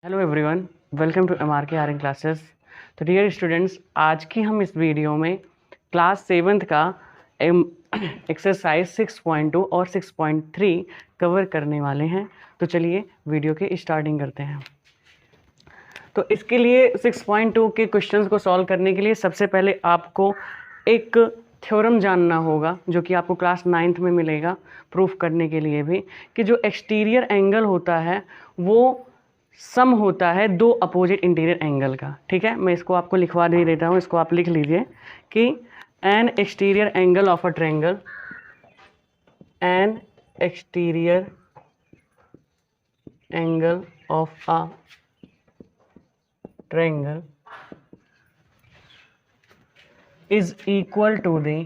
Hello everyone, welcome to MRK Aryan classes. तो dear students, आज की हम इस वीडियो में क्लास 7th का एक्सरसाइज 6.2 और 6.3 कवर करने वाले हैं। तो चलिए वीडियो की स्टार्टिंग करते हैं। तो इसके लिए 6.2 के क्वेश्चंस को सॉल्व करने के लिए सबसे पहले आपको एक थ्योरम जानना होगा, जो कि आपको क्लास 9th में मिलेगा प्रूफ करने के लिए भी, कि जो एक्सटीरियर एंगल होता है वो सम होता है दो अपोजिट इंटीरियर एंगल का। ठीक है, मैं इसको आपको लिखवा दे देता हूँ, इसको आप लिख लीजिए कि an exterior angle of a triangle, N exterior angle of a triangle is equal to the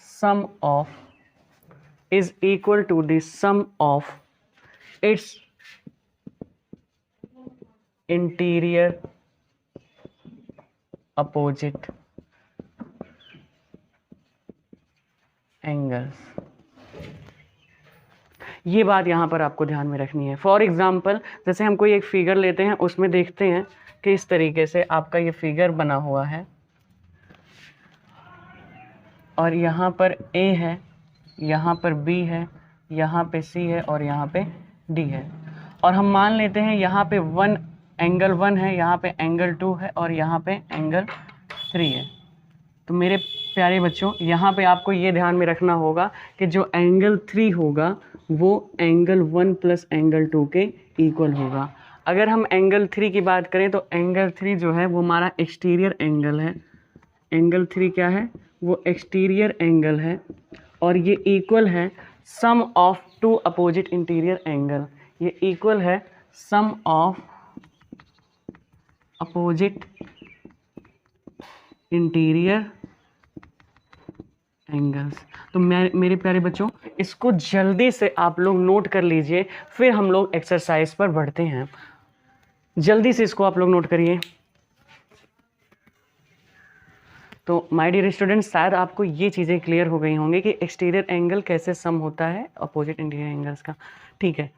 sum of its interior opposite angles। ये बात यहाँ पर आपको ध्यान में रखनी है। फॉर एग्जाम्पल, जैसे हम कोई एक फिगर लेते हैं, उसमें देखते हैं कि इस तरीके से आपका ये फिगर बना हुआ है और यहाँ पर A है, यहाँ पर B है, यहाँ पे C है और यहाँ पे D है। और हम मान लेते हैं यहाँ पे एंगल 1 है, यहाँ पे एंगल 2 है और यहाँ पे एंगल 3 है। तो मेरे प्यारे बच्चों, यहाँ पे आपको ये ध्यान में रखना होगा कि जो एंगल 3 होगा वो एंगल 1 प्लस एंगल 2 के इक्वल होगा। अगर हम एंगल 3 की बात करें तो एंगल 3 जो है वो हमारा एक्सटीरियर एंगल है। एंगल 3 क्या है? वो एक्सटीरियर एंगल है और ये इक्वल है sum of two opposite interior angle. ये इक्वल है sum of opposite interior angles. तो मेरे प्यारे बच्चों, इसको जल्दी से आप लोग नोट कर लीजिए, फिर हम लोग एक्सरसाइज पर बढ़ते हैं। जल्दी से इसको आप लोग नोट करिए। तो माय डियर स्टूडेंट्स, शायद आपको ये चीज़ें क्लियर हो गई होंगी कि एक्सटीरियर एंगल कैसे सम होता है अपोजिट इंटीरियर एंगल्स का। ठीक है,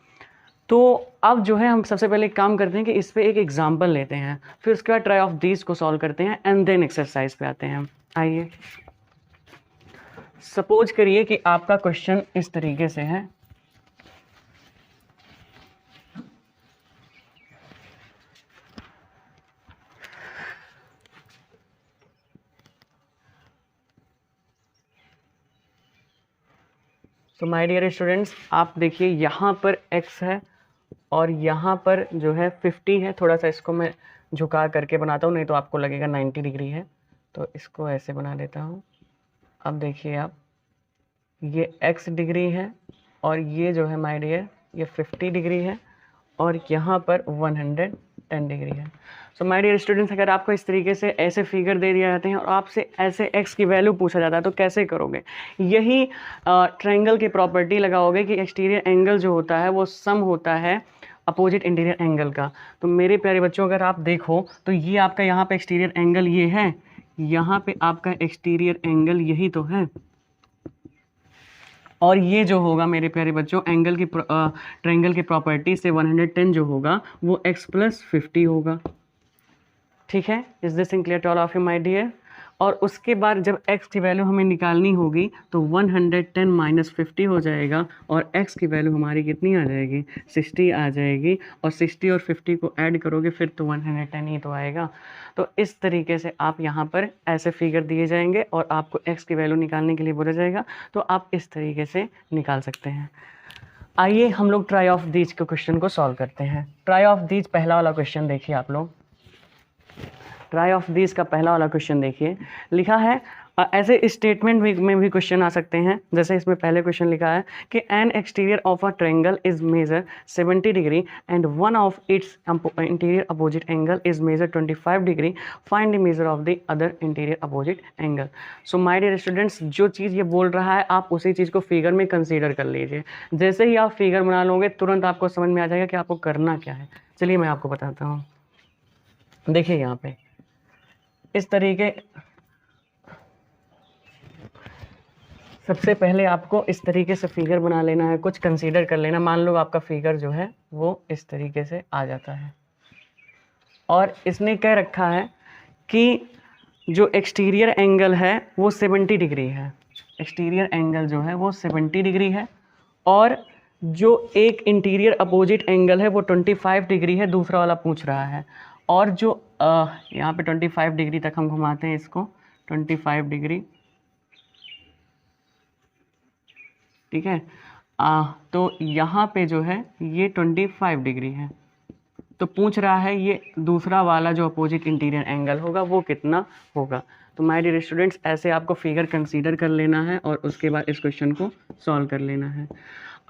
तो अब जो है हम सबसे पहले एक काम करते हैं कि इस पे एक एग्जांपल लेते हैं, फिर उसके बाद ट्राई ऑफ दीज को सॉल्व करते हैं एंड देन एक्सरसाइज पे आते हैं। आइए, सपोज करिए कि आपका क्वेश्चन इस तरीके से है। तो माय डियर स्टूडेंट्स, आप देखिए यहाँ पर x है और यहाँ पर जो है 50 है। थोड़ा सा इसको मैं झुका करके बनाता हूँ, नहीं तो आपको लगेगा 90 डिग्री है। तो इसको ऐसे बना देता हूँ। अब देखिए आप, ये x डिग्री है और ये जो है माय डियर ये 50 डिग्री है और यहाँ पर 110 डिग्री है। सो माय डियर स्टूडेंट्स, अगर आपको इस तरीके से ऐसे फिगर दे दिया जाते हैं और आपसे ऐसे x की वैल्यू पूछा जाता है तो कैसे करोगे? यही ट्रायंगल की प्रॉपर्टी लगाओगे कि एक्सटीरियर एंगल जो होता है वो सम होता है अपोजिट इंटीरियर एंगल का। तो मेरे प्यारे बच्चों, अगर आप देखो तो ये आपका यहाँ पे एक्सटीरियर एंगल ये है, यहाँ पे आपका एक्सटीरियर एंगल यही तो है, और ये जो होगा मेरे प्यारे बच्चों एंगल की ट्रायंगल की प्रॉपर्टी से 110 जो होगा वो x प्लस 50 होगा। ठीक है, is this in clear to all of you my dear? और उसके बाद जब x की वैल्यू हमें निकालनी होगी तो 110 माइनस 50 हो जाएगा और x की वैल्यू हमारी कितनी आ जाएगी? 60 आ जाएगी। और 60 और 50 को ऐड करोगे फिर तो 110 ही तो आएगा। तो इस तरीके से आप यहाँ पर ऐसे फिगर दिए जाएंगे और आपको x की वैल्यू निकालने के लिए बोला जाएगा, तो आप इस तरीके से निकाल सकते हैं। आइए हम लोग ट्राई ऑफ दीज के क्वेश्चन को सॉल्व करते हैं। ट्राई ऑफ दीज पहला वाला क्वेश्चन देखिए आप लोग। ट्राई ऑफ दिस का पहला वाला क्वेश्चन देखिए, लिखा है ऐसे स्टेटमेंट में भी क्वेश्चन आ सकते हैं। जैसे इसमें पहले क्वेश्चन लिखा है कि an exterior of a triangle is measure 70 degree and one of its interior opposite angle is measure 25 degree, find the measure of the other interior opposite angle. So my dear students, जो चीज़ ये बोल रहा है आप उसी चीज़ को figure में कंसीडर कर लीजिए। जैसे ही आप फिगर बना लोगे तुरंत आपको समझ में आ जाएगा कि आपको करना क्या है। चलिए मैं आपको बताता हूँ। देखिए यहाँ पे इस तरीके सबसे पहले आपको इस तरीके से फिगर बना लेना है, कुछ कंसीडर कर लेना। मान लो आपका फिगर जो है वो इस तरीके से आ जाता है और इसने कह रखा है कि जो एक्सटीरियर एंगल है वो 70 डिग्री है, एक्सटीरियर एंगल जो है वो 70 डिग्री है, और जो एक इंटीरियर अपोजिट एंगल है वो 25 डिग्री है, दूसरा वाला पूछ रहा है। और जो यहाँ पे 25 डिग्री तक हम घुमाते हैं इसको, 25 डिग्री, ठीक है। तो यहाँ पे जो है ये 25 डिग्री है, तो पूछ रहा है ये दूसरा वाला जो अपोजिट इंटीरियर एंगल होगा वो कितना होगा। तो माय डियर स्टूडेंट्स, ऐसे आपको फिगर कंसीडर कर लेना है और उसके बाद इस क्वेश्चन को सॉल्व कर लेना है।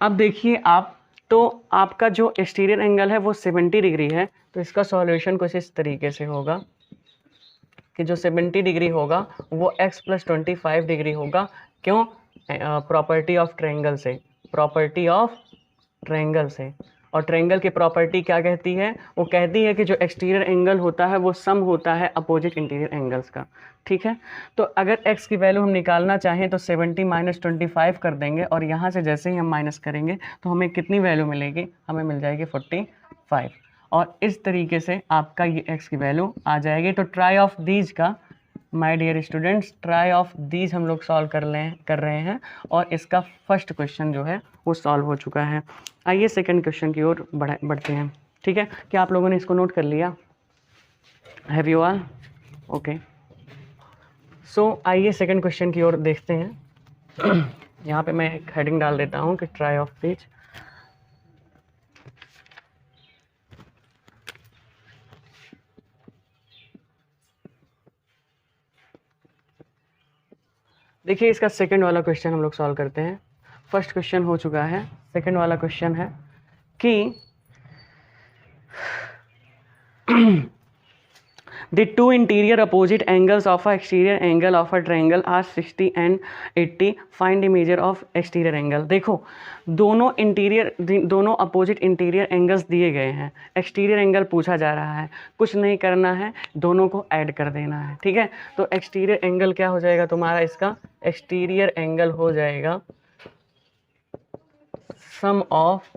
अब देखिए आप, तो आपका जो एक्सटीरियर एंगल है वो 70 डिग्री है, तो इसका सॉल्यूशन कुछ इस तरीके से होगा कि जो 70 डिग्री होगा वो x + 25 डिग्री होगा। क्यों? प्रॉपर्टी ऑफ ट्रायंगल से, प्रॉपर्टी ऑफ ट्रायंगल से। और ट्रायंगल की प्रॉपर्टी क्या कहती है? वो कहती है कि जो एक्सटीरियर एंगल होता है वो सम होता है अपोजिट इंटीरियर एंगल्स का, ठीक है। तो अगर x की वैल्यू हम निकालना चाहें तो 70 - 25 कर देंगे, और यहाँ से जैसे ही हम माइनस करेंगे तो हमें कितनी वैल्यू मिलेगी? हमें मिल जाएगी 45, और इस तरीके से आपका ये x की वैल्यू आ जाएगी। तो ट्राई ऑफ दीज का, my dear students, try of these हम लोग सॉल्व कर रहे हैं, और इसका फर्स्ट क्वेश्चन जो है वो सॉल्व हो चुका है। आइए सेकंड क्वेश्चन की ओर बढ़ते हैं, ठीक है। क्या आप लोगों ने इसको नोट कर लिया? Have you all? ओके, सो आइए सेकंड क्वेश्चन की ओर देखते हैं। यहाँ पे मैं एक हेडिंग डाल देता हूँ कि ट्राई ऑफ दीज। देखिए इसका सेकंड वाला क्वेश्चन हम लोग सॉल्व करते हैं। फर्स्ट क्वेश्चन हो चुका है, सेकंड वाला क्वेश्चन है कि the two interior opposite angles of a exterior angle of a triangle are 60 and 80, find the measure of exterior angle। देखो दोनों अपोजिट इंटीरियर एंगल्स दिए गए हैं, एक्सटीरियर एंगल पूछा जा रहा है, कुछ नहीं करना है, दोनों को ऐड कर देना है, ठीक है। तो एक्सटीरियर एंगल क्या हो जाएगा तुम्हारा? इसका एक्सटीरियर एंगल हो जाएगा sum of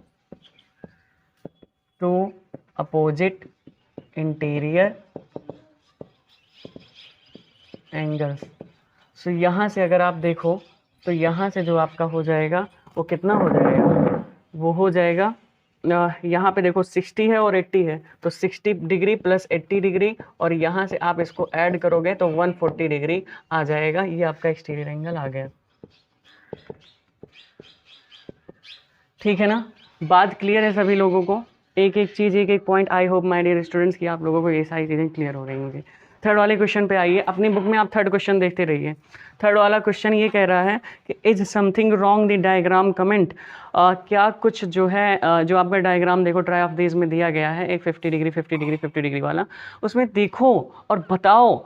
two opposite interior angles. So यहाँ से अगर आप देखो तो यहाँ से जो आपका हो जाएगा वो कितना हो जाएगा? वो हो जाएगा, यहाँ पे देखो 60 है और 80 है, तो 60 डिग्री प्लस 80 डिग्री, और यहाँ से आप इसको ऐड करोगे तो 140 डिग्री आ जाएगा। ये आपका एक्सटीरियर एंगल आ गया, ठीक है ना। बात क्लियर है सभी लोगों को? एक एक चीज़, एक एक point, I hope my dear students कि आप लोगों को ये सारी चीज़ें क्लियर हो रही होंगी। थर्ड वाले क्वेश्चन पे आइए, अपनी बुक में आप थर्ड क्वेश्चन देखते रहिए। थर्ड वाला क्वेश्चन ये कह रहा है कि is something wrong the diagram comment. क्या कुछ जो है, जो आपका डायग्राम देखो ट्राई ऑफ दिस में दिया गया है, एक 50 डिग्री 50 डिग्री 50 डिग्री वाला, उसमें देखो और बताओ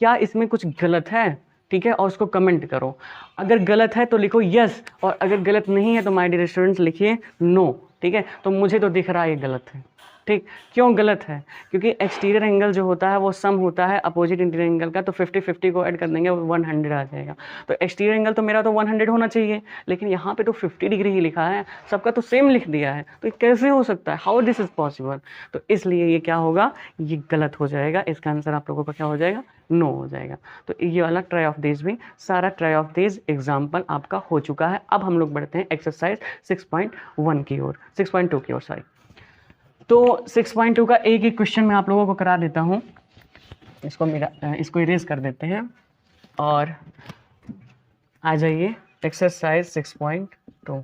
क्या इसमें कुछ गलत है, ठीक है, और उसको कमेंट करो। अगर गलत है तो लिखो यस, और अगर गलत नहीं है तो माय डियर स्टूडेंट्स लिखिए नो, ठीक है। तो मुझे तो दिख रहा है ये गलत है, ठीक। क्यों गलत है? क्योंकि एक्सटीरियर एंगल जो होता है वो सम होता है अपोजिट इंटीरियर एंगल का, तो 50-50 को ऐड कर देंगे 100 आ जाएगा। तो एक्सटीरियर एंगल तो मेरा तो 100 होना चाहिए, लेकिन यहाँ पे तो 50 डिग्री ही लिखा है, सबका तो सेम लिख दिया है, तो ये कैसे हो सकता है? How this is possible? तो इसलिए ये क्या होगा? ये गलत हो जाएगा। इसका आंसर आप लोगों का क्या हो जाएगा? नो हो जाएगा। तो ये वाला ट्राई ऑफ दिस भी, सारा ट्राई ऑफ दिस एग्जाम्पल आपका हो चुका है। अब हम लोग बढ़ते हैं एक्सरसाइज 6.1 की ओर, 6.2 की ओर, सॉरी। तो 6.2 का एक एक क्वेश्चन मैं आप लोगों को करा देता हूँ। इसको इरेज कर देते हैं और आ जाइए एक्सरसाइज 6.2।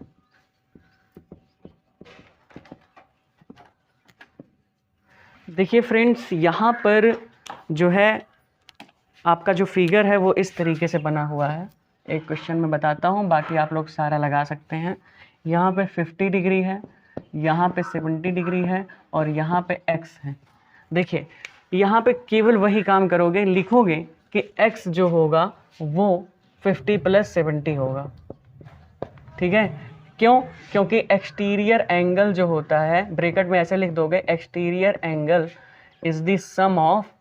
देखिए फ्रेंड्स, यहाँ पर जो है आपका जो फिगर है वो इस तरीके से बना हुआ है। एक क्वेश्चन मैं बताता हूँ, बाकी आप लोग सारा लगा सकते हैं। यहाँ पे 50 डिग्री है, यहाँ पे 70 डिग्री है, और यहाँ पे x है। देखिए यहाँ पे केवल वही काम करोगे, लिखोगे कि x जो होगा वो 50 + 70 होगा, ठीक है। क्यों? क्योंकि एक्सटीरियर एंगल जो होता है, ब्रैकेट में ऐसे लिख दोगे, exterior angle is the sum of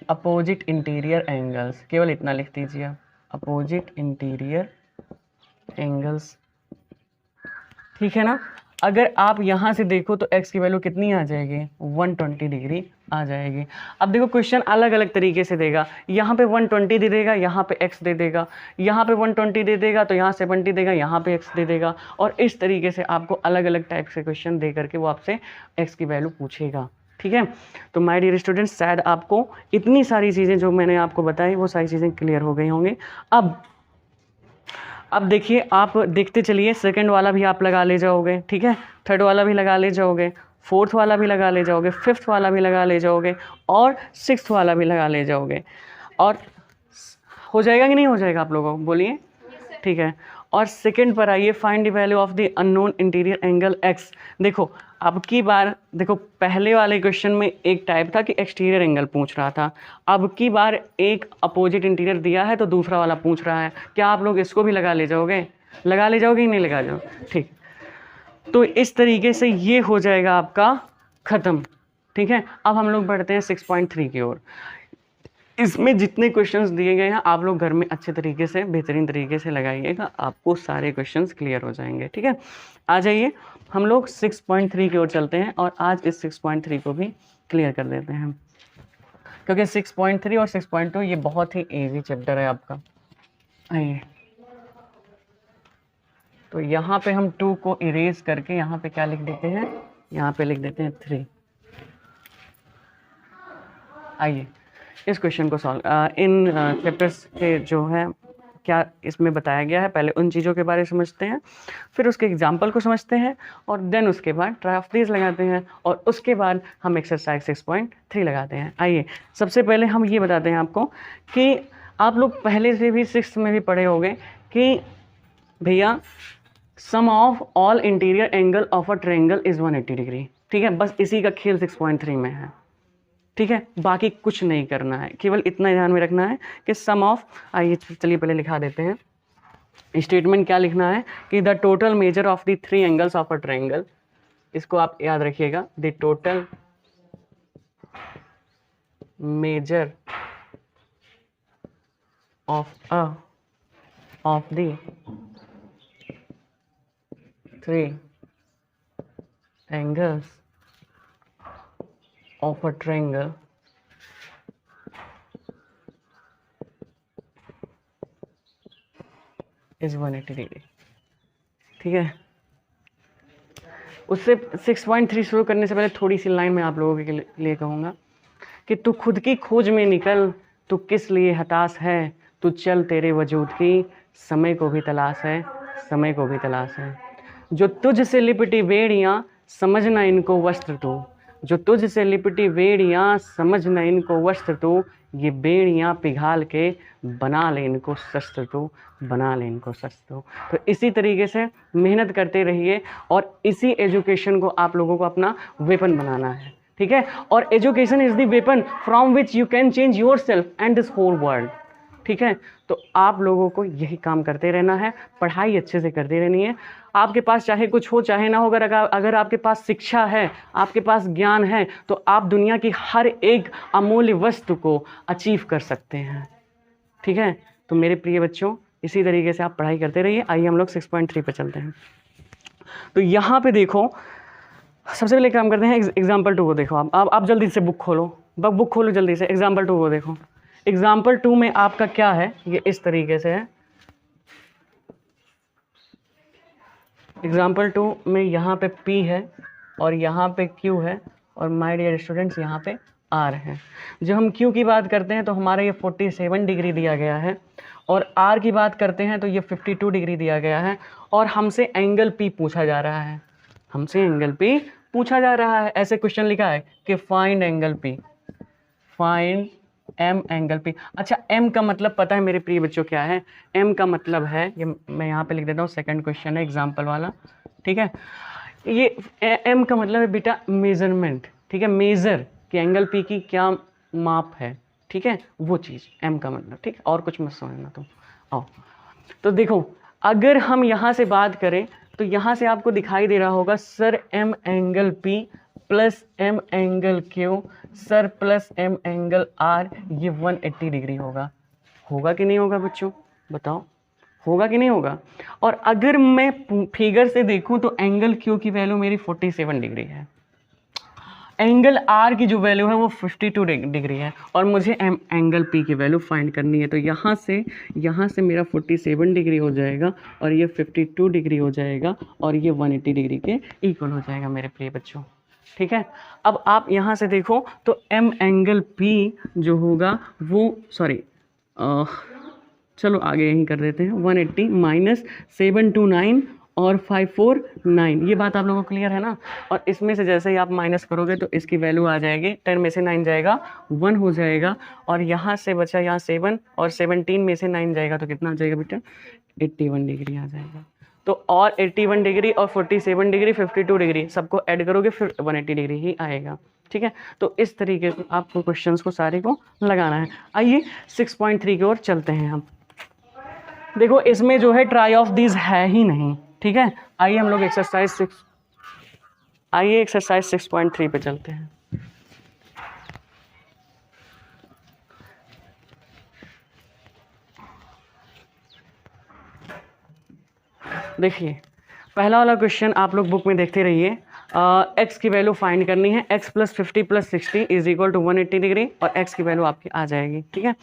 opposite interior angles, केवल इतना लिख दीजिए। अपोजिट इंटीरियर एंगल्स, ठीक है ना। अगर आप यहाँ से देखो तो x की वैल्यू कितनी आ जाएगी, 120 डिग्री आ जाएगी। अब देखो क्वेश्चन अलग अलग तरीके से देगा, यहाँ पे 120 दे देगा, यहाँ पे x दे देगा, यहाँ पे 120 दे देगा तो यहाँ 70 देगा, यहाँ पे x दे देगा, और इस तरीके से आपको अलग अलग टाइप से क्वेश्चन दे करके वो आपसे x की वैल्यू पूछेगा, ठीक है। तो माय डियर स्टूडेंट्स, शायद आपको इतनी सारी चीज़ें जो मैंने आपको बताई वो सारी चीज़ें क्लियर हो गई होंगी। अब देखिए, आप देखते चलिए, सेकंड वाला भी आप लगा ले जाओगे, ठीक है, थर्ड वाला भी लगा ले जाओगे, फोर्थ वाला भी लगा ले जाओगे, फिफ्थ वाला भी लगा ले जाओगे, और सिक्स्थ वाला भी लगा ले जाओगे, और हो जाएगा कि नहीं हो जाएगा आप लोगों को, बोलिए, ठीक है। और सेकंड पर आइए, find the value of the unknown interior angle x। देखो अब की बार, देखो पहले वाले क्वेश्चन में एक टाइप था कि एक्सटीरियर एंगल पूछ रहा था, अब की बार एक अपोजिट इंटीरियर दिया है तो दूसरा वाला पूछ रहा है। क्या आप लोग इसको भी लगा ले जाओगे, लगा ले जाओगे कि नहीं लगा जाओ, ठीक। तो इस तरीके से ये हो जाएगा आपका ख़त्म, ठीक है। अब हम लोग बढ़ते हैं 6.3 की ओर। इसमें जितने क्वेश्चंस दिए गए हैं आप लोग घर में अच्छे तरीके से, बेहतरीन तरीके से लगाइएगा, आपको सारे क्वेश्चंस क्लियर हो जाएंगे, ठीक है। आ जाइए, हम लोग 6.3 की ओर चलते हैं और आज इस 6.3 को भी क्लियर कर देते हैं, क्योंकि 6.3 और 6.2 ये बहुत ही ईजी चैप्टर है आपका। आइए, तो यहाँ पे हम 2 को इरेज करके यहाँ पे क्या लिख देते हैं, यहाँ पे लिख देते हैं 3। आइए इस क्वेश्चन को सॉल्व, इन चैप्टर्स के जो है क्या इसमें बताया गया है, पहले उन चीज़ों के बारे में समझते हैं, फिर उसके एग्जाम्पल को समझते हैं, और देन उसके बाद ट्राई ऑफ दीज लगाते हैं, और उसके बाद हम एक्सरसाइज 6.3 लगाते हैं। आइए, सबसे पहले हम ये बताते हैं आपको कि आप लोग पहले से भी 6th में भी पढ़े होंगे कि भैया sum of all interior angle of a triangle is 180 degree, ठीक है। बस इसी का खेल 6.3 में है, ठीक है, बाकी कुछ नहीं करना है, केवल इतना ध्यान में रखना है कि सम ऑफ, आइए चलिए पहले लिखा देते हैं स्टेटमेंट। क्या लिखना है कि the total major of the 3 angles of a triangle, इसको आप याद रखिएगा, the total major of the 3 angles of a triangle is 180 degree, ठीक है। उससे 6.3 शुरू करने से पहले थोड़ी सी लाइन में आप लोगों के लिए कहूँगा कि तू खुद की खोज में निकल, तू किस लिए हताश है, तू चल तेरे वजूद की समय को भी तलाश है, समय को भी तलाश है। जो तुझसे लिपटी बेड़ियाँ समझना इनको वस्त्र तू, जो तुझसे लिपटी बेड़ियाँ समझना इनको वस्त्र तू, ये बेड़ियाँ पिघाल के बना ले इनको शस्त्र तू, बना ले इनको शस्त्र तू। तो इसी तरीके से मेहनत करते रहिए, और इसी एजुकेशन को आप लोगों को अपना वेपन बनाना है, ठीक है। और education is the weapon from which you can change yourself and this whole world, ठीक है। तो आप लोगों को यही काम करते रहना है, पढ़ाई अच्छे से करते रहनी है। आपके पास चाहे कुछ हो चाहे ना हो, अगर आपके पास शिक्षा है, आपके पास ज्ञान है, तो आप दुनिया की हर एक अमूल्य वस्तु को अचीव कर सकते हैं, ठीक है। तो मेरे प्रिय बच्चों, इसी तरीके से आप पढ़ाई करते रहिए। आइए हम लोग 6.3 पे चलते हैं। तो यहाँ पे देखो, सबसे पहले काम करते हैं, एग्जाम्पल 2 को देखो। आप जल्दी से बुक खोलो, बुक खोलो जल्दी से, एग्जाम्पल 2 को देखो। एग्जाम्पल 2 में आपका क्या है, ये इस तरीके से है। एग्जाम्पल 2 में यहाँ पे P है और यहाँ पे Q है, और माय डियर स्टूडेंट्स यहाँ पे R है। जब हम Q की बात करते हैं तो हमारा ये 47 डिग्री दिया गया है, और R की बात करते हैं तो ये 52 डिग्री दिया गया है, और हमसे एंगल P पूछा जा रहा है, हमसे एंगल P पूछा जा रहा है। ऐसे क्वेश्चन लिखा है कि find angle P, find M angle P। अच्छा, M का मतलब पता है मेरे प्रिय बच्चों क्या है? M का मतलब है, ये मैं यहाँ पे लिख देता हूँ, सेकंड क्वेश्चन है एग्जाम्पल वाला, ठीक है। ये M का मतलब है बेटा मेजरमेंट, ठीक है, मेजर कि एंगल P की क्या माप है, ठीक है, वो चीज़ M का मतलब, ठीक है। और कुछ मत समझना तुम, आओ। तो देखो, अगर हम यहाँ से बात करें तो यहाँ से आपको दिखाई दे रहा होगा sir M angle P plus M angle Q sir plus M angle R, ये 180 डिग्री होगा, होगा कि नहीं होगा बच्चों? बताओ होगा कि नहीं होगा। और अगर मैं फिगर से देखूं तो एंगल क्यू की वैल्यू मेरी 47 डिग्री है, एंगल आर की जो वैल्यू है वो 52 डिग्री है, और मुझे एंगल पी की वैल्यू फाइंड करनी है। तो यहाँ से मेरा 47 डिग्री हो जाएगा और ये 52 डिग्री हो जाएगा और ये 180 डिग्री के इक्वल हो जाएगा मेरे प्रिय बच्चों। ठीक है, अब आप यहाँ से देखो तो एम एंगल पी जो होगा वो चलो आगे यहीं कर देते हैं, 180 माइनस 729 और 549, ये बात आप लोगों को क्लियर है ना। और इसमें से जैसे ही आप माइनस करोगे तो इसकी वैल्यू आ जाएगी, 10 में से 9 जाएगा 1 हो जाएगा, और यहाँ से बचा यहाँ 7 और 17 में से 9 जाएगा तो कितना आ जाएगा बेटा, 81 डिग्री आ जाएगा। तो और 81 डिग्री और 47 डिग्री 52 डिग्री सबको ऐड करोगे फिर 180 डिग्री ही आएगा। ठीक है, तो इस तरीके से आपको क्वेश्चंस को सारे को लगाना है। आइए 6.3 की ओर चलते हैं हम। देखो इसमें जो है ट्राई ऑफ दीज है ही नहीं। ठीक है, आइए हम लोग एक्सरसाइज 6.3 पे चलते हैं। देखिए पहला वाला क्वेश्चन आप लोग बुक में देखते रहिए। एक्स की वैल्यू फाइंड करनी है, x plus 50 plus 60 is equal to 180 degree, और एक्स की वैल्यू आपकी आ जाएगी। ठीक है,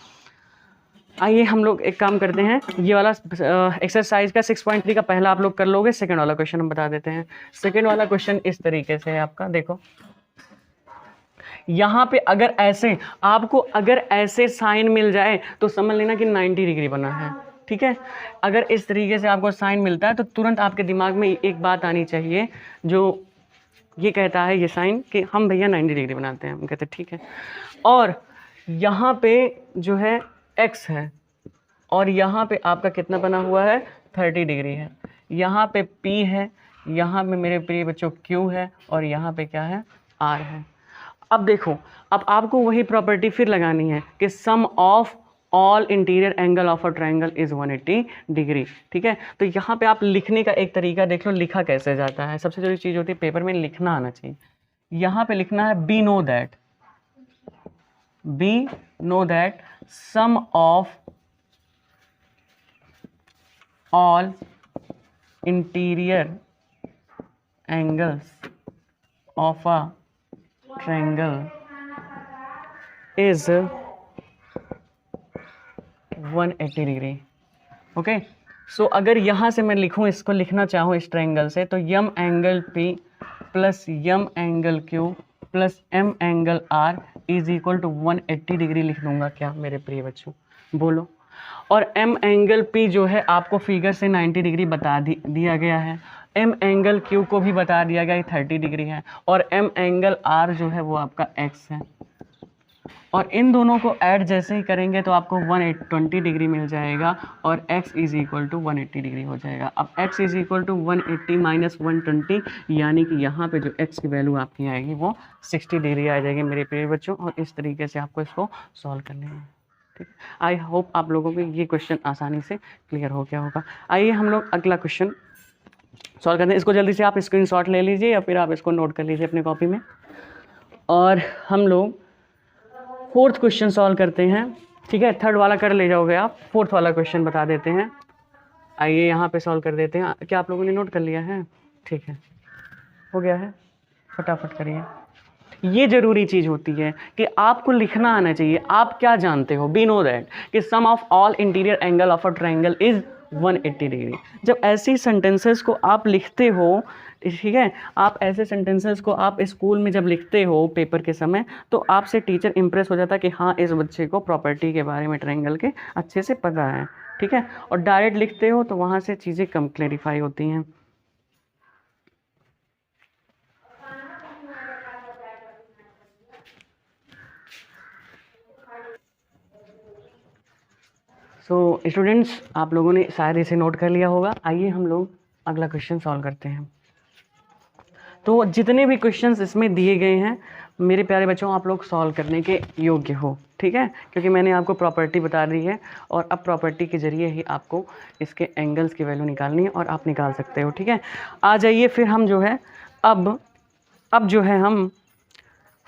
आइए हम लोग एक काम करते हैं, ये वाला एक्सरसाइज का 6.3 का पहला आप लोग कर लोगे, सेकंड वाला क्वेश्चन हम बता देते हैं। सेकंड वाला क्वेश्चन इस तरीके से है आपका, देखो यहाँ पे अगर ऐसे आपको अगर ऐसे साइन मिल जाए तो समझ लेना कि 90 डिग्री बना है। ठीक है, अगर इस तरीके से आपको साइन मिलता है तो तुरंत आपके दिमाग में एक बात आनी चाहिए जो ये कहता है ये साइन कि हम भैया 90 डिग्री बनाते हैं। हम कहते हैं ठीक है, और यहाँ पे जो है x है और यहाँ पे आपका कितना बना हुआ है 30 डिग्री है, यहाँ पे p है, यहाँ पे मेरे प्रिय बच्चों q है, और यहाँ पे क्या है r है। अब देखो, अब आपको वही प्रॉपर्टी फिर लगानी है कि sum of all interior angle of a triangle is 180 degree. ठीक है, तो यहाँ पे आप लिखने का एक तरीका देख लो, लिखा कैसे जाता है। सबसे जरूरी चीज़ होती है पेपर में लिखना आना चाहिए। यहाँ पे लिखना है be know that sum of all interior angles of a triangle is 180 degree. Okay, so अगर यहाँ से मैं लिखूँ, इसको लिखना चाहूँ इस ट्रायंगल से, तो m angle P plus m angle Q plus m angle R is equal to 180 degree लिख दूंगा क्या मेरे प्रिय बच्चों, बोलो। और एम एंगल P जो है आपको फिगर से 90 डिग्री बता दिया गया है, एम एंगल Q को भी बता दिया गया 30 डिग्री है, और एम एंगल R जो है वो आपका x है। और इन दोनों को ऐड जैसे ही करेंगे तो आपको 120 डिग्री मिल जाएगा, और x is equal to 180 degree हो जाएगा। अब x is equal to 180 minus 120, यानी कि यहाँ पे जो x की वैल्यू आपकी आएगी वो 60 डिग्री आ जाएगी मेरे प्रिय बच्चों। और इस तरीके से आपको इसको सॉल्व करना है। ठीक, आई होप आप लोगों को ये क्वेश्चन आसानी से क्लियर हो गया होगा। आइए हम लोग अगला क्वेश्चन सॉल्व करते हैं। इसको जल्दी से आप स्क्रीनशॉट ले लीजिए या फिर आप इसको नोट कर लीजिए अपनी कॉपी में, और हम लोग फोर्थ क्वेश्चन सॉल्व करते हैं। ठीक है, थर्ड वाला कर ले जाओगे आप, फोर्थ वाला क्वेश्चन बता देते हैं। आइए यहाँ पे सॉल्व कर देते हैं। क्या आप लोगों ने नोट कर लिया है? ठीक है, हो गया है, फटाफट करिए। ये जरूरी चीज़ होती है कि आपको लिखना आना चाहिए। आप क्या जानते हो, बी नो दैट कि sum of all interior angle of a triangle is 180 degree. जब ऐसी सेंटेंसेस को आप लिखते हो, ठीक है, आप ऐसे सेंटेंसेस को आप स्कूल में जब लिखते हो पेपर के समय, तो आपसे टीचर इम्प्रेस हो जाता है कि हाँ इस बच्चे को प्रॉपर्टी के बारे में ट्रायंगल के अच्छे से पता है। ठीक है, और डायरेक्ट लिखते हो तो वहाँ से चीज़ें कम क्लैरिफाई होती हैं। सो स्टूडेंट्स, आप लोगों ने शायद इसे नोट कर लिया होगा। आइए हम लोग अगला क्वेश्चन सॉल्व करते हैं। तो जितने भी क्वेश्चंस इसमें दिए गए हैं मेरे प्यारे बच्चों, आप लोग सॉल्व करने के योग्य हो। ठीक है, क्योंकि मैंने आपको प्रॉपर्टी बता दी है, और अब प्रॉपर्टी के ज़रिए ही आपको इसके एंगल्स की वैल्यू निकालनी है, और आप निकाल सकते हो। ठीक है, आ जाइए फिर हम जो है अब जो है हम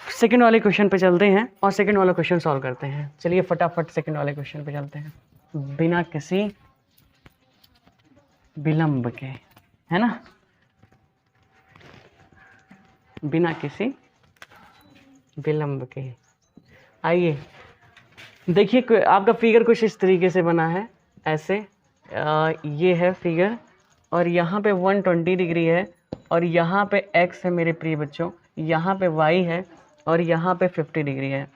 सेकंड वाले क्वेश्चन पे चलते हैं और सेकंड वाला क्वेश्चन सॉल्व करते हैं। चलिए फटाफट सेकंड वाले क्वेश्चन पे चलते हैं बिना किसी विलंब के, है ना, बिना किसी विलंब के। आइए देखिए आपका फिगर कुछ इस तरीके से बना है, ऐसे ये है फिगर, और यहाँ पे 120 डिग्री है, और यहाँ पे x है मेरे प्रिय बच्चों, यहाँ पे y है, और यहाँ पे 50 डिग्री है।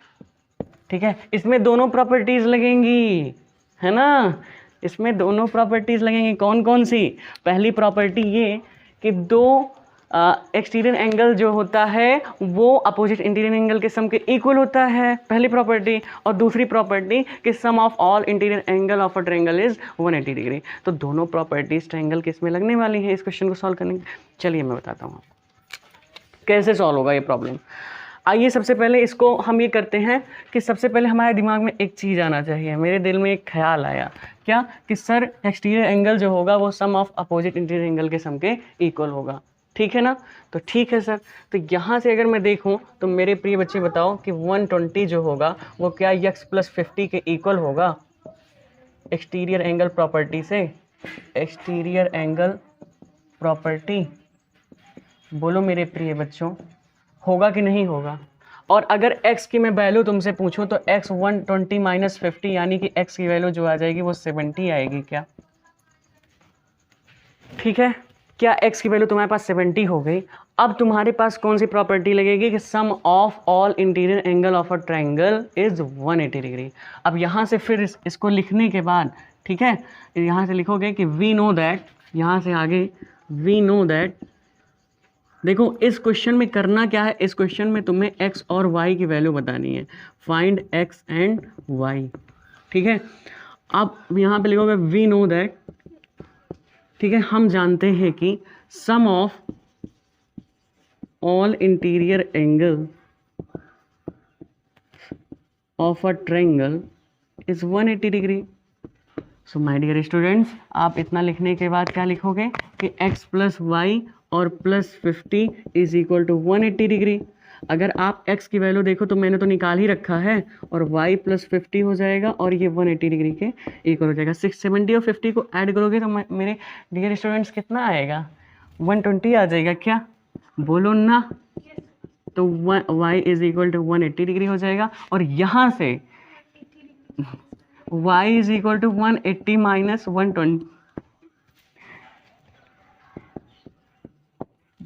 ठीक है, इसमें दोनों प्रॉपर्टीज लगेंगी, है ना, इसमें दोनों प्रॉपर्टीज लगेंगी। कौन कौन सी? पहली प्रॉपर्टी ये कि दो एक्सटीरियर एंगल जो होता है वो अपोजिट इंटीरियर एंगल के सम के इक्वल होता है, पहली प्रॉपर्टी। और दूसरी प्रॉपर्टी कि sum of all interior angle of a triangle is 180 degree. तो दोनों प्रॉपर्टीज ट्रायंगल के इसमें लगने वाली हैं इस क्वेश्चन को सॉल्व करने। चलिए मैं बताता हूँ कैसे सॉल्व होगा ये प्रॉब्लम। आइए सबसे पहले इसको हम ये करते हैं कि सबसे पहले हमारे दिमाग में एक चीज़ आना चाहिए। मेरे दिल में एक ख्याल आया, क्या कि सर एक्सटीरियर एंगल जो होगा वो सम ऑफ अपोजिट इंटीरियर एंगल के सम के इक्वल होगा, ठीक है ना। तो ठीक है सर, तो यहाँ से अगर मैं देखूँ तो मेरे प्रिय बच्चे बताओ कि 120 जो होगा वो क्या x + 50 के इक्वल होगा एक्सटीरियर एंगल प्रॉपर्टी से? एक्सटीरियर एंगल प्रॉपर्टी, बोलो मेरे प्रिय बच्चों, होगा कि नहीं होगा? और अगर x की मैं वैल्यू तुमसे पूछूं तो x 120 - 50 यानी कि x की वैल्यू जो आ जाएगी वो 70 आएगी क्या? ठीक है, क्या x की वैल्यू तुम्हारे पास 70 हो गई? अब तुम्हारे पास कौन सी प्रॉपर्टी लगेगी कि sum of all interior angle of a triangle is 180 degree. अब यहाँ से फिर इसको लिखने के बाद, ठीक है, यहाँ से लिखोगे कि वी नो दैट, यहाँ से आगे वी नो दैट, देखो इस क्वेश्चन में करना क्या है, इस क्वेश्चन में तुम्हें x और y की वैल्यू बतानी है, फाइंड x एंड y, ठीक है। अब यहाँ पे लिखोगे वी नो दैट, ठीक है, हम जानते हैं कि sum of all interior angle of a triangle is 180 degree. So my dear students, आप इतना लिखने के बाद क्या लिखोगे कि x + y और +50 इज इक्वल टू 180 डिग्री। अगर आप x की वैल्यू देखो तो मैंने तो निकाल ही रखा है, और y + 50 हो जाएगा और ये 180 डिग्री के इक्वल हो जाएगा। 670 और 50 को ऐड करोगे तो मेरे डियर स्टूडेंट्स कितना आएगा? 120 आ जाएगा क्या? बोलो ना। तो y is equal to 180 degree हो जाएगा, और यहाँ से y इज इक्वल टू 180 - 120,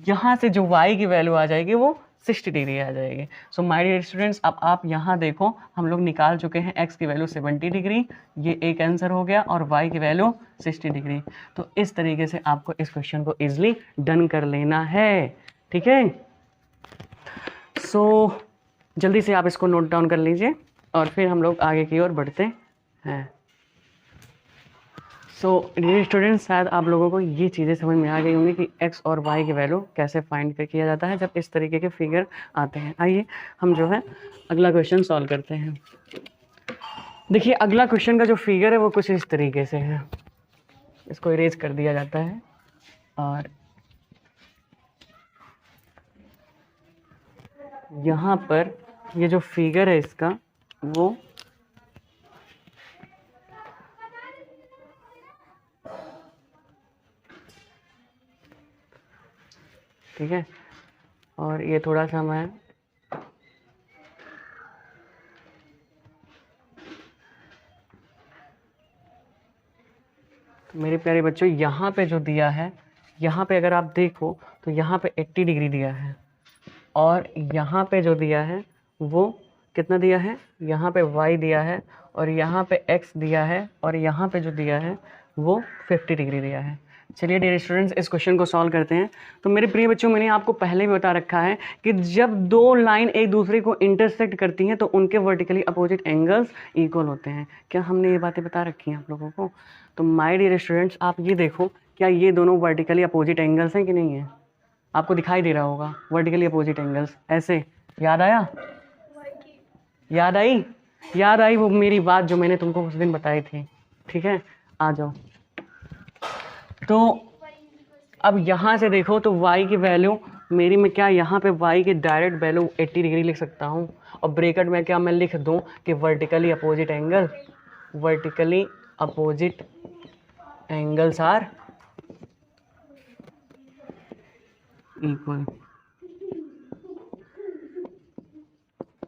यहाँ से जो y की वैल्यू आ जाएगी वो 60 डिग्री आ जाएगी। सो माय डियर स्टूडेंट्स, अब आप यहाँ देखो हम लोग निकाल चुके हैं x की वैल्यू 70 डिग्री, ये एक आंसर हो गया, और y की वैल्यू 60 डिग्री। तो इस तरीके से आपको इस क्वेश्चन को इजीली डन कर लेना है, ठीक है। सो जल्दी से आप इसको नोट डाउन कर लीजिए और फिर हम लोग आगे की ओर बढ़ते हैं। सो डियर स्टूडेंट्स, शायद आप लोगों को ये चीज़ें समझ में आ गई होंगी कि x और y की वैल्यू कैसे फाइंड किया जाता है जब इस तरीके के फिगर आते हैं। आइए हम जो है अगला क्वेश्चन सॉल्व करते हैं। देखिए अगला क्वेश्चन का जो फिगर है वो कुछ इस तरीके से है, इसको इरेज कर दिया जाता है, और यहाँ पर ये जो फिगर है इसका वो ठीक है, और ये थोड़ा सा मैं तो मेरे प्यारे बच्चों यहाँ पे जो दिया है, यहाँ पे अगर आप देखो तो यहाँ पे 80 डिग्री दिया है, और यहाँ पे जो दिया है वो कितना दिया है, यहाँ पे y दिया है, और यहाँ पे x दिया है, और यहाँ पे जो दिया है वो 50 डिग्री दिया है। चलिए डियर स्टूडेंट्स, इस क्वेश्चन को सॉल्व करते हैं। तो मेरे प्रिय बच्चों, मैंने आपको पहले भी बता रखा है कि जब दो लाइन एक दूसरे को इंटरसेक्ट करती हैं तो उनके वर्टिकली अपोजिट एंगल्स इक्वल होते हैं। क्या हमने ये बातें बता रखी हैं आप लोगों को? तो माय डियर स्टूडेंट्स, आप ये देखो, क्या ये दोनों वर्टिकली अपोजिट एंगल्स हैं कि नहीं है? आपको दिखाई दे रहा होगा वर्टिकली अपोजिट एंगल्स ऐसे। याद आया? याद आई? याद आई वो मेरी बात जो मैंने तुमको उस दिन बताई थी, ठीक है। आ जाओ। तो अब यहाँ से देखो तो y की वैल्यू मेरी में क्या, यहाँ पे y की डायरेक्ट वैल्यू 80 डिग्री लिख सकता हूँ, और ब्रैकेट में क्या मैं लिख दूँ कि vertically opposite angles are equal.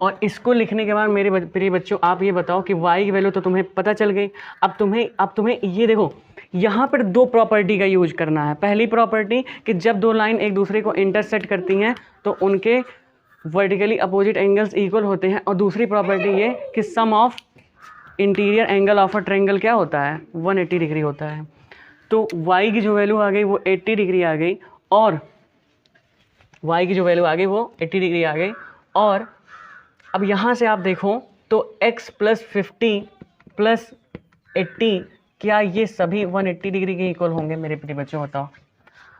और इसको लिखने के बाद मेरे प्रिय बच्चों आप ये बताओ कि y की वैल्यू तो तुम्हें पता चल गई। अब तुम्हें ये देखो यहाँ पर दो प्रॉपर्टी का यूज करना है। पहली प्रॉपर्टी कि जब दो लाइन एक दूसरे को इंटरसेक्ट करती हैं तो उनके वर्टिकली अपोजिट एंगल्स इक्वल होते हैं। और दूसरी प्रॉपर्टी ये कि sum of interior angle of a triangle क्या होता है, 180 डिग्री होता है। तो y की जो वैल्यू आ गई वो 80 डिग्री आ गई, और y की जो वैल्यू आ गई वो 80 डिग्री आ गई। और अब यहाँ से आप देखो तो x प्लस 50 प्लस 80 क्या ये सभी 180 डिग्री के इक्वल होंगे मेरे प्रिय बच्चों?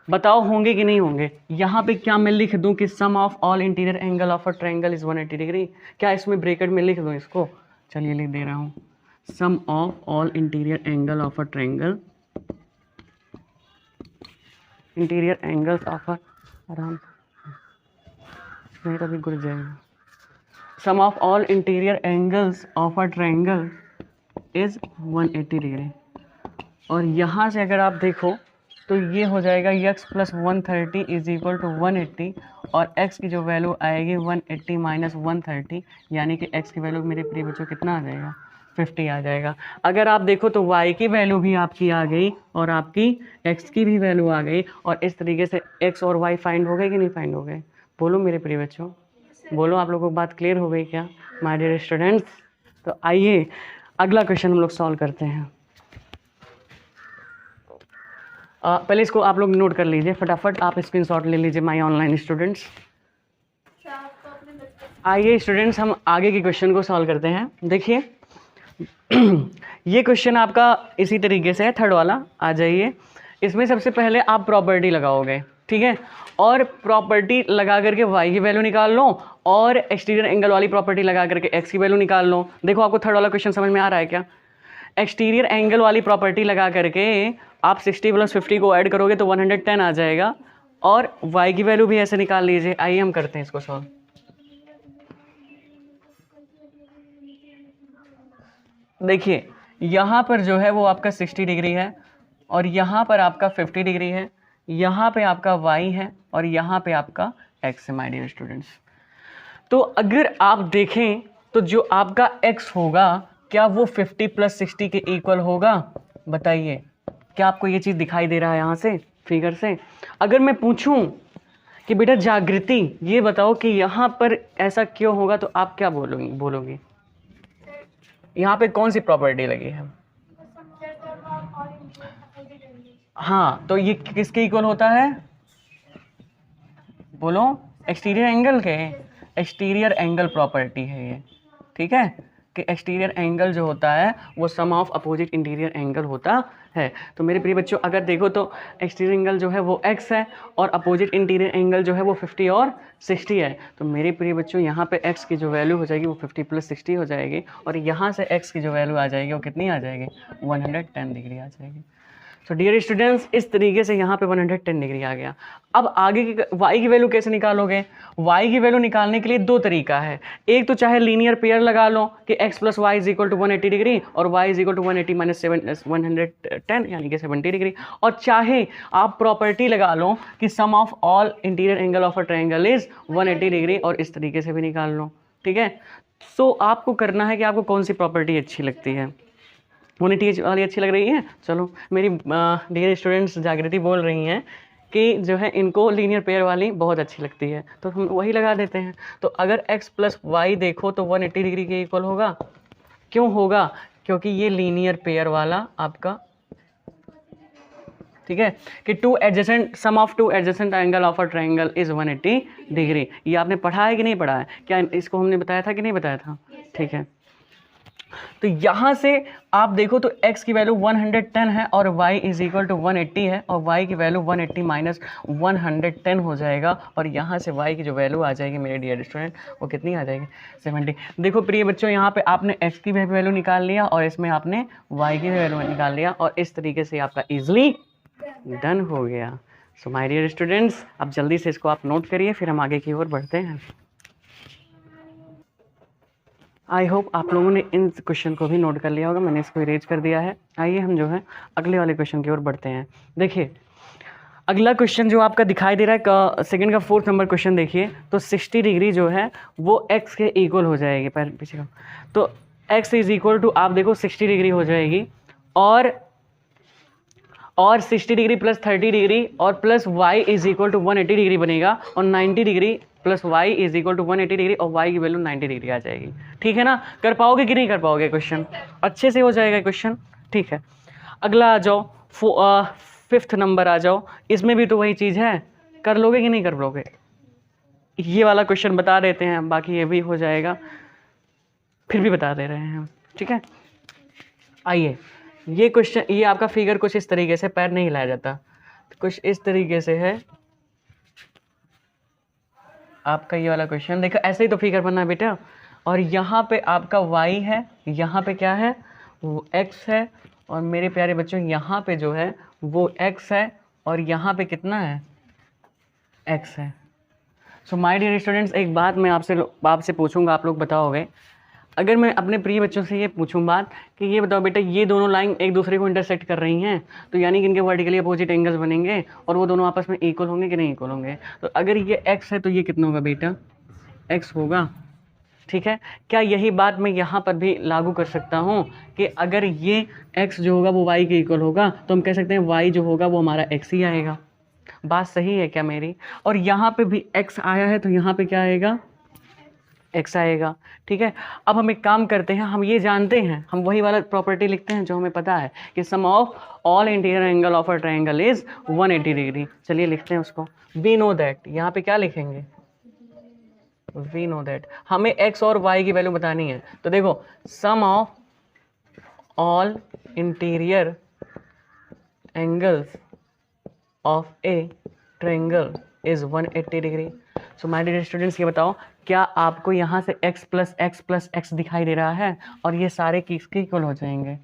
बताओ होंगे कि नहीं होंगे? यहाँ पे क्या मैं लिख दूँ कि sum of all interior angle of a triangle is 180 degree? क्या इसमें ब्रैकेट में लिख दूँ इसको? चलिए लिख दे रहा हूँ, sum of all interior angle of a triangle, interior angles of a, आराम नहीं तो अभी घुस जाएगा, sum of all interior angles of a triangle is 180 degree. और यहाँ से अगर आप देखो तो ये हो जाएगा x plus 130 is equal to 180, और x की जो वैल्यू आएगी 180 माइनस 130, यानी कि x की वैल्यू मेरे प्रिय बच्चों कितना आ जाएगा, 50 आ जाएगा। अगर आप देखो तो y की वैल्यू भी आपकी आ गई और आपकी x की भी वैल्यू आ गई, और इस तरीके से x और y फाइंड हो गए कि नहीं फाइंड हो गए? बोलो मेरे प्रिय बच्चों, बोलो। आप लोगों को बात क्लियर हो गई क्या माय डियर स्टूडेंट्स? तो आइए अगला क्वेश्चन हम लोग सॉल्व करते हैं। पहले इसको आप लोग नोट कर लीजिए फटाफट, आप स्क्रीनशॉट ले लीजिए माय ऑनलाइन स्टूडेंट्स। आइए स्टूडेंट्स हम आगे के क्वेश्चन को सॉल्व करते हैं। देखिए ये क्वेश्चन आपका इसी तरीके से है, थर्ड वाला। आ जाइए, इसमें सबसे पहले आप प्रॉपर्टी लगाओगे, ठीक है, और प्रॉपर्टी लगा करके y की वैल्यू निकाल लो, और एक्सटीरियर एंगल वाली प्रॉपर्टी लगा करके x की वैल्यू निकाल लो। देखो आपको थर्ड वाला क्वेश्चन समझ में आ रहा है क्या? एक्सटीरियर एंगल वाली प्रॉपर्टी लगा करके आप 60 प्लस 50 को ऐड करोगे तो 110 आ जाएगा, और y की वैल्यू भी ऐसे निकाल लीजिए। आइए हम करते हैं इसको सॉल्व। देखिए यहाँ पर जो है वो आपका 60 डिग्री है, और यहाँ पर आपका 50 डिग्री है, यहाँ पे आपका y है, और यहाँ पे आपका x है माय डियर स्टूडेंट्स। तो अगर आप देखें तो जो आपका x होगा क्या वो 50 प्लस 60 के इक्वल होगा? बताइए, क्या आपको ये चीज़ दिखाई दे रहा है यहाँ से फिगर से? अगर मैं पूछूं कि बेटा जागृति ये बताओ कि यहाँ पर ऐसा क्यों होगा, तो आप क्या बोलोगी? यहाँ पे कौन सी प्रॉपर्टी लगी है? हाँ, तो ये किसके इक्वल होता है? बोलो, एक्सटीरियर एंगल के। एक्सटीरियर एंगल प्रॉपर्टी है ये, ठीक है, कि एक्सटीरियर एंगल जो होता है वो सम ऑफ अपोजिट इंटीरियर एंगल होता है। तो मेरे प्रिय बच्चों अगर देखो तो एक्सटीरियर एंगल जो है वो x है, और अपोजिट इंटीरियर एंगल जो है वो 50 और 60 है। तो मेरे प्रिय बच्चों यहाँ पे x की जो वैल्यू हो जाएगी वो 50 प्लस 60 हो जाएगी, और यहाँ से x की जो वैल्यू आ जाएगी वो कितनी आ जाएगी? 110 डिग्री आ जाएगी। तो डियर स्टूडेंट्स इस तरीके से यहाँ पे 110 डिग्री आ गया। अब आगे की y की वैल्यू कैसे निकालोगे? y की वैल्यू निकालने के लिए दो तरीका है। एक तो चाहे लीनियर पेयर लगा लो कि x plus y is equal to 180 degree और y is equal to 180 minus 110 यानी कि 70 डिग्री, और चाहे आप प्रॉपर्टी लगा लो कि sum of all interior angle of a triangle is 180 degree, और इस तरीके से भी निकाल लो, ठीक है। सो आपको करना है कि आपको कौन सी प्रॉपर्टी अच्छी लगती है। 180 वाली अच्छी लग रही है? चलो, मेरी डियर स्टूडेंट्स जागृति बोल रही हैं कि जो है इनको लीनियर पेयर वाली बहुत अच्छी लगती है, तो हम वही लगा देते हैं। तो अगर x प्लस वाई देखो तो 180 डिग्री के इक्वल होगा। क्यों होगा? क्योंकि ये लीनियर पेयर वाला आपका, ठीक है, कि two adjacent sum of two adjacent angle of a triangle is 180 degree. ये आपने पढ़ा है कि नहीं पढ़ा है? क्या इसको हमने बताया था कि नहीं बताया था? ठीक है, तो यहाँ से आप देखो तो x की वैल्यू 110 है और y इज इक्वल टू 180 है, और y की वैल्यू 180 माइनस 110 हो जाएगा, और यहाँ से y की जो वैल्यू आ जाएगी मेरे डियर स्टूडेंट वो कितनी आ जाएगी? 70। देखो प्रिय बच्चों, यहाँ पे आपने x की वैल्यू निकाल लिया और इसमें आपने y की वैल्यू निकाल लिया, और इस तरीके से आपका ईजिली डन हो गया। सो माय डियर स्टूडेंट्स, अब जल्दी से इसको आप नोट करिए, फिर हम आगे की ओर बढ़ते हैं। आई होप आप लोगों ने इन क्वेश्चन को भी नोट कर लिया होगा, मैंने इसको इरेज कर दिया है। आइए हम जो है अगले वाले क्वेश्चन की ओर बढ़ते हैं। देखिए, अगला क्वेश्चन जो आपका दिखाई दे रहा है सेकंड का 4th नंबर क्वेश्चन देखिए, तो 60 डिग्री जो है वो x के इक्वल हो जाएगी। पीछे का तो x इज इक्वल टू आप देखो 60 डिग्री हो जाएगी, और 60 डिग्री प्लस 30 डिग्री और plus y is equal to 180 degree बनेगा, और 90 degree plus y is equal to 180 degree और y की वैल्यू 90 डिग्री आ जाएगी। ठीक है ना, कर पाओगे कि नहीं कर पाओगे? क्वेश्चन अच्छे से हो जाएगा क्वेश्चन। ठीक है, अगला आ जाओ 5th नंबर आ जाओ, इसमें भी तो वही चीज़ है, कर लोगे कि नहीं कर लोगे? ये वाला क्वेश्चन बता देते हैं, बाकी ये भी हो जाएगा, फिर भी बता दे रहे हैं हम। ठीक है, आइए ये क्वेश्चन, ये आपका फिगर कुछ इस तरीके से, पैर नहीं हिलाया जाता, कुछ इस तरीके से है आपका ये वाला क्वेश्चन। देखो ऐसे ही तो फिगर बनना है बेटा, और यहाँ पे आपका y है, यहाँ पे क्या है वो x है, और मेरे प्यारे बच्चों यहाँ पे जो है वो x है, और यहाँ पे कितना है x है। सो माय डियर स्टूडेंट्स, एक बात मैं आपसे पूछूंगा, आप लोग बताओगे। अगर मैं अपने प्रिय बच्चों से ये पूछूं बात कि ये बताओ बेटा, ये दोनों लाइन एक दूसरे को इंटरसेक्ट कर रही हैं, तो यानी कि इनके वर्टिकली अपोजिट एंगल्स बनेंगे और वो दोनों आपस में इक्वल होंगे कि नहीं इक्वल होंगे? तो अगर ये x है तो ये कितना होगा बेटा? x होगा। ठीक है, क्या यही बात मैं यहाँ पर भी लागू कर सकता हूँ कि अगर ये x जो होगा वो y के इक्वल होगा, तो हम कह सकते हैं y जो होगा वो हमारा x ही आएगा। बात सही है क्या मेरी? और यहाँ पे भी x आया है तो यहाँ पे क्या आएगा? x आएगा। ठीक है, अब हम एक काम करते हैं, हम ये जानते हैं, हम वही वाला प्रॉपर्टी लिखते हैं जो हमें पता है कि sum of all interior angle of a triangle is 180 degree. चलिए लिखते हैं उसको। वी नो दैट, यहाँ पे क्या लिखेंगे? वी नो दैट, हमें x और y की वैल्यू बतानी है। तो देखो sum of all interior angles of a triangle is 180 degree. So my dear students, ये बताओ क्या आपको यहाँ से x प्लस x दिखाई दे रहा है, और ये सारे किसके इक्वल हो जाएंगे?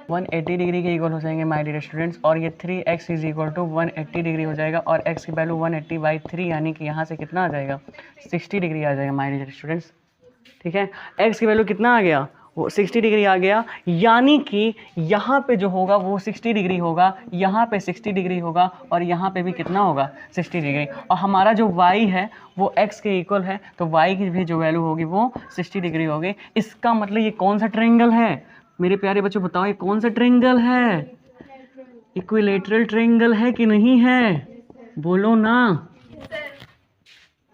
180 डिग्री के इक्वल हो जाएंगे माय डियर स्टूडेंट्स, और ये 3x is equal to 180 degree हो जाएगा, और x की वैल्यू 180/3 यानी कि यहाँ से कितना आ जाएगा? 60 डिग्री आ जाएगा माय डियर स्टूडेंट्स। ठीक है, x की वैल्यू कितना आ गया? वो 60 डिग्री आ गया, यानी कि यहाँ पे जो होगा वो 60 डिग्री होगा, यहाँ पे 60 डिग्री होगा, और यहाँ पे भी कितना होगा? 60 डिग्री। और हमारा जो y है वो x के इक्वल है, तो y की भी जो वैल्यू होगी वो 60 डिग्री होगी। इसका मतलब ये कौन सा ट्रायंगल है मेरे प्यारे बच्चों? बताओ ये कौन सा ट्रायंगल है? इक्विलैटरल ट्रायंगल है कि नहीं है? बोलो ना।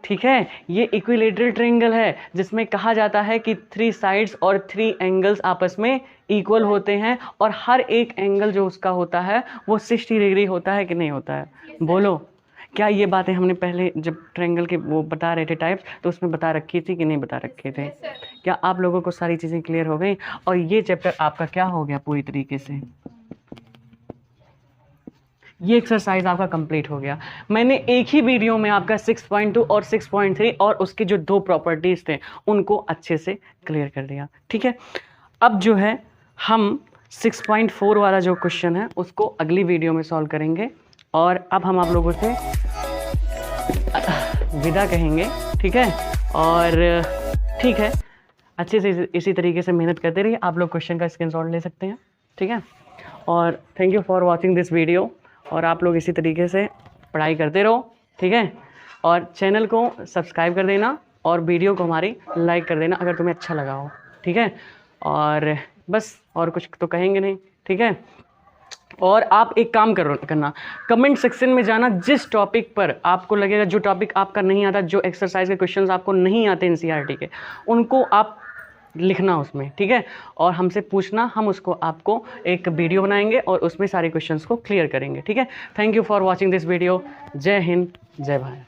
ठीक है, ये इक्विलैटरल ट्रायंगल है जिसमें कहा जाता है कि 3 साइड्स और 3 एंगल्स आपस में इक्वल होते हैं, और हर एक एंगल जो उसका होता है वो 60 डिग्री होता है कि नहीं होता है? बोलो, क्या ये बातें हमने पहले जब ट्रायंगल के वो बता रहे थे टाइप्स, तो उसमें बता रखी थी कि नहीं बता रखे थे? क्या आप लोगों को सारी चीज़ें क्लियर हो गई? और ये चैप्टर आपका क्या हो गया पूरी तरीके से? ये एक्सरसाइज आपका कंप्लीट हो गया। मैंने एक ही वीडियो में आपका 6.2 और 6.3 और उसके जो 2 प्रॉपर्टीज़ थे उनको अच्छे से क्लियर कर दिया। ठीक है, अब जो है हम 6.4 वाला जो क्वेश्चन है उसको अगली वीडियो में सॉल्व करेंगे, और अब हम आप लोगों से विदा कहेंगे। ठीक है, और ठीक है, अच्छे से इसी तरीके से मेहनत करते रहिए। आप लोग क्वेश्चन का स्क्रीनशॉट ले सकते हैं। ठीक है, और thank you for watching this video, और आप लोग इसी तरीके से पढ़ाई करते रहो। ठीक है, और चैनल को सब्सक्राइब कर देना, और वीडियो को हमारी लाइक कर देना अगर तुम्हें अच्छा लगा हो। ठीक है, और बस और कुछ तो कहेंगे नहीं। ठीक है, और आप एक काम करना, कमेंट सेक्शन में जाना, जिस टॉपिक पर आपको लगेगा, जो टॉपिक आपका नहीं आता, जो एक्सरसाइज के क्वेश्चंस आपको नहीं आते एनसीईआरटी के, उनको आप लिखना उसमें। ठीक है, और हमसे पूछना, हम उसको आपको एक वीडियो बनाएंगे और उसमें सारे क्वेश्चंस को क्लियर करेंगे। ठीक है, thank you for watching this video. जय हिंद, जय भारत।